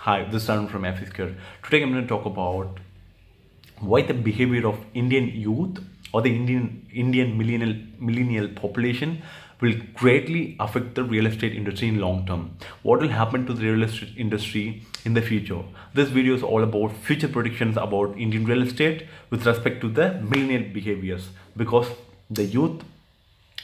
Hi, this is Arun from FESQUARE. Today I'm going to talk about why the behavior of Indian youth or the Indian millennial population will greatly affect the real estate industry in long term. What will happen to the real estate industry in the future? This video is all about future predictions about Indian real estate with respect to the millennial behaviors, because the youth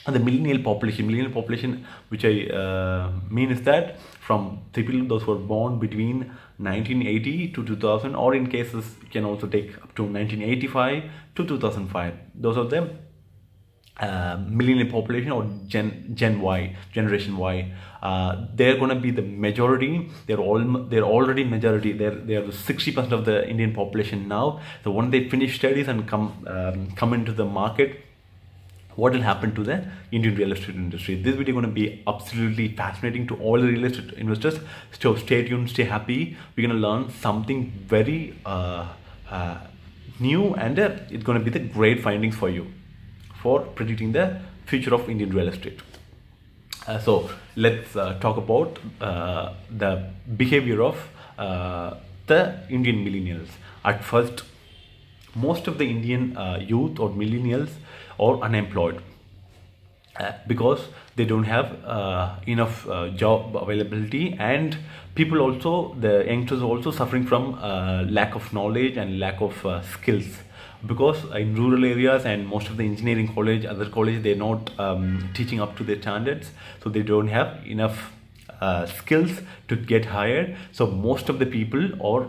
and the millennial population, which I mean is that from people those who were born between 1980 to 2000, or in cases you can also take up to 1985 to 2005. Those are the millennial population, or generation Y. They're going to be the majority. They're already majority. They are the 60% of the Indian population now. So when they finish studies and come into the market, what will happen to the Indian real estate industry? This video is going to be absolutely fascinating to all the real estate investors. So stay tuned, stay happy. We're going to learn something very new, and it's going to be the great findings for you for predicting the future of Indian real estate. So let's talk about the behavior of the Indian millennials. At first, most of the Indian youth or millennials are unemployed because they don't have enough job availability, and people also, the youngsters, are also suffering from lack of knowledge and lack of skills, because in rural areas and most of the engineering college, other college, they're not teaching up to their standards, so they don't have enough skills to get hired. So most of the people are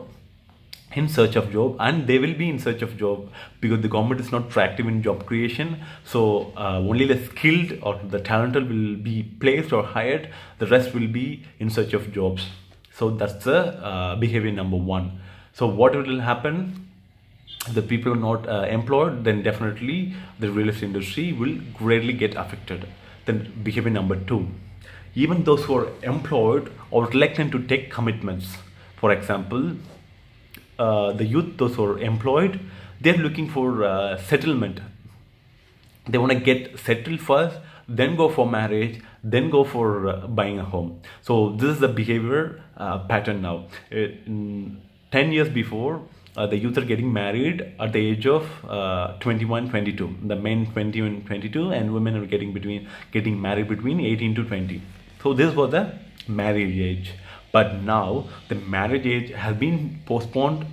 in search of job, and they will be in search of job because the government is not proactive in job creation. So only the skilled or the talented will be placed or hired. The rest will be in search of jobs. So that's the behavior number one. So what will happen? The people are not employed, then definitely the real estate industry will greatly get affected. Then behavior number two, even those who are employed are reluctant to take commitments. For example, the youth, those who are employed, they're looking for settlement. They want to get settled first, then go for marriage, then go for buying a home. So this is the behavior pattern now. 10 years before, the youth are getting married at the age of 21, 22. The men 21, 22, and women are getting married between 18 to 20. So this was the marriage age. But now the marriage age has been postponed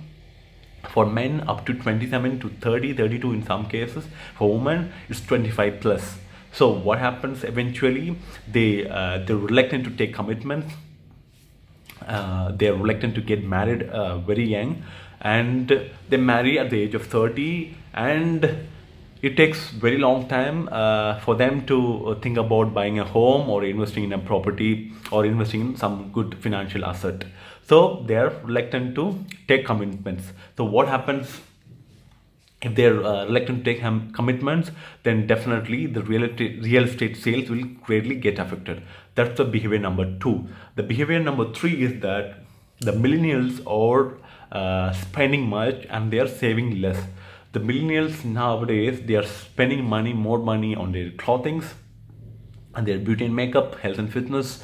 for men up to 27 to 30, 32 in some cases. For women, it's 25 plus. So what happens eventually? They're reluctant to take commitments. They're reluctant to get married very young, and they marry at the age of 30, and it takes very long time for them to think about buying a home or investing in a property or investing in some good financial asset. So they are reluctant to take commitments. So what happens if they're reluctant to take commitments? Then definitely the real estate sales will greatly get affected. That's the behavior number two. The behavior number three is that the millennials are spending much and they are saving less. The millennials nowadays, they are spending more money on their clothings and their beauty and makeup, health and fitness,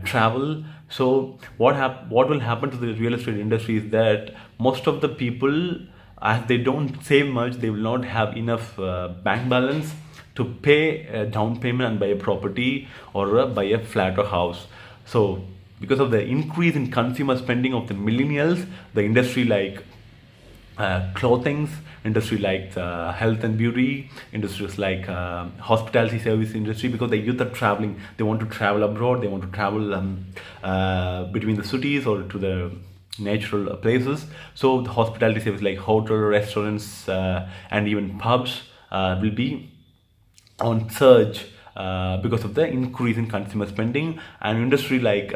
travel. So what will happen to the real estate industry is that most of the people, as they don't save much, they will not have enough bank balance to pay a down payment and buy a property or buy a flat or house. So because of the increase in consumer spending of the millennials, the industry like clothing, industry like health and beauty, industries like hospitality service industry, because the youth are traveling, they want to travel abroad, they want to travel between the cities or to the natural places. So the hospitality service like hotel, restaurants, and even pubs will be on surge because of the increase in consumer spending. And industry like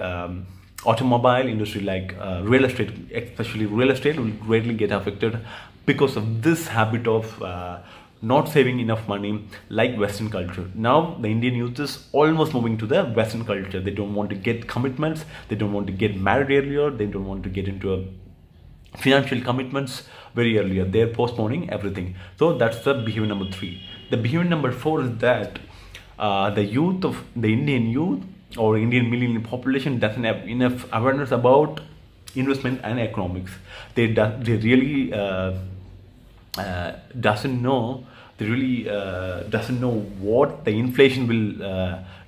automobile industry, like real estate, especially real estate, will greatly get affected because of this habit of not saving enough money, like Western culture. Now the Indian youth is almost moving to the Western culture. They don't want to get commitments, they don't want to get married earlier, they don't want to get into a financial commitments very earlier. They're postponing everything. So that's the behavior number three. The behavior number four is that the Indian youth or Indian millennial population doesn't have enough awareness about investment and economics. They really doesn't know. They really doesn't know what the inflation will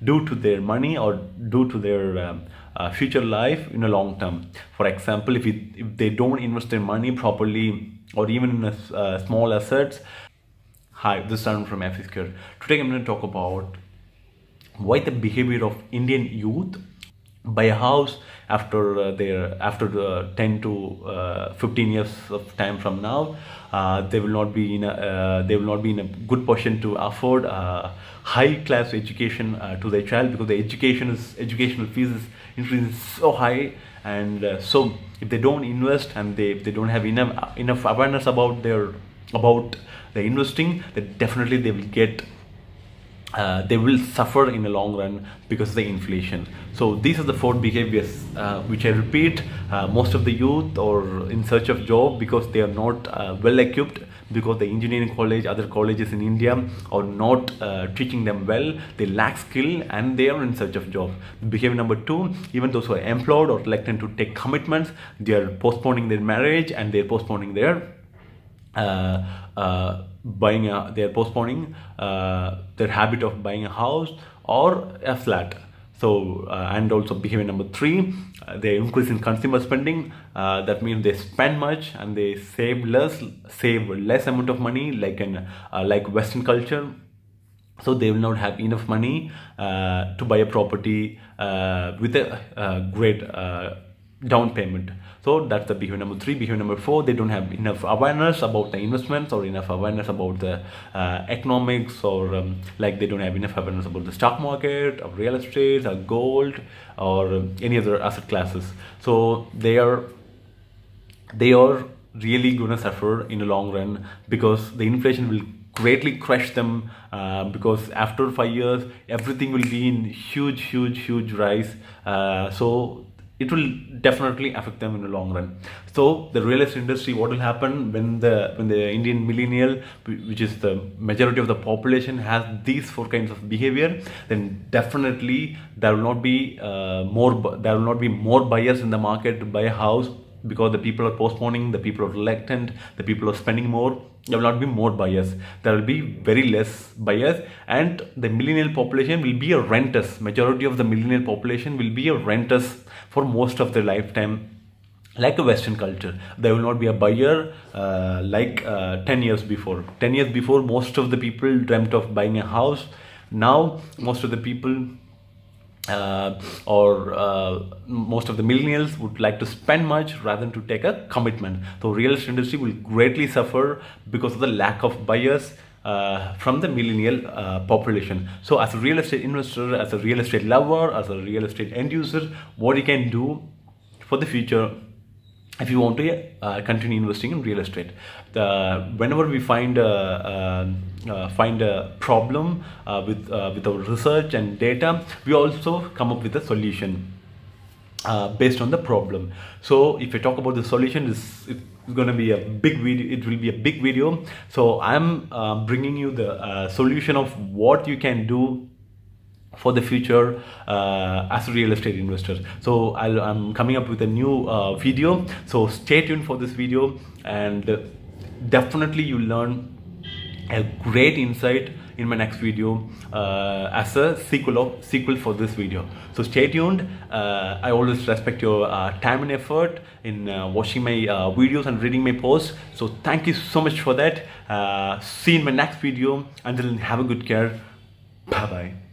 do to their money or do to their future life in a long term. For example, if they don't invest their money properly, or even in small assets. Hi, this is Arun from FESQUARE. Today I'm going to talk about why the behavior of Indian youth buy a house after the 10 to 15 years of time from now. They will not be in a good position to afford high class education to their child, because the educational fees is increasing so high. And so if they don't invest and they don't have enough awareness about the investing, then definitely they will get they will suffer in the long run because of the inflation. So these are the 4 behaviors which I repeat. Most of the youth are in search of job because they are not well equipped, because the engineering college, other colleges in India are not teaching them well. They lack skill and they are in search of job. Behavior number 2, even those who are employed or reluctant to take commitments, they are postponing their marriage and they are postponing their they're postponing their habit of buying a house or a flat. So and also behavior number 3, they increase in consumer spending. That means they spend much and they save less amount of money, like Western culture. So they will not have enough money to buy a property with a great down payment. So that's the behavior number 3. Behavior number 4, they don't have enough awareness about the investments or enough awareness about the economics, or they don't have enough awareness about the stock market or real estate or gold or any other asset classes. So they are really gonna suffer in the long run, because the inflation will greatly crush them, because after 5 years everything will be in huge rise. So it will definitely affect them in the long run. So the real estate industry, what will happen when the Indian millennial, which is the majority of the population, has these 4 kinds of behavior, then definitely there will not be more buyers in the market to buy a house, because the people are postponing, the people are reluctant, the people are spending more. There will not be more buyers. There will be very less buyers, and the millennial population will be a renters. Majority of the millennial population will be a renters for most of their lifetime, like a Western culture. There will not be a buyer like 10 years before. 10 years before, most of the people dreamt of buying a house. Now, most of the people most of the millennials would like to spend much rather than to take a commitment. So real estate industry will greatly suffer because of the lack of buyers from the millennial population. So as a real estate investor, as a real estate lover, as a real estate end user, what you can do for the future if you want to continue investing in real estate. Whenever we find a problem with our research and data, we also come up with a solution based on the problem. So if I talk about the solution, it's going to be a big video. It will be a big video. So I'm bringing you the solution of what you can do for the future as a real estate investor. So I'm coming up with a new video, so stay tuned for this video, and definitely you learn a great insight in my next video as a sequel for this video. So stay tuned. I always respect your time and effort in watching my videos and reading my posts, so thank you so much for that. See you in my next video. Until then, have a good care. Bye bye.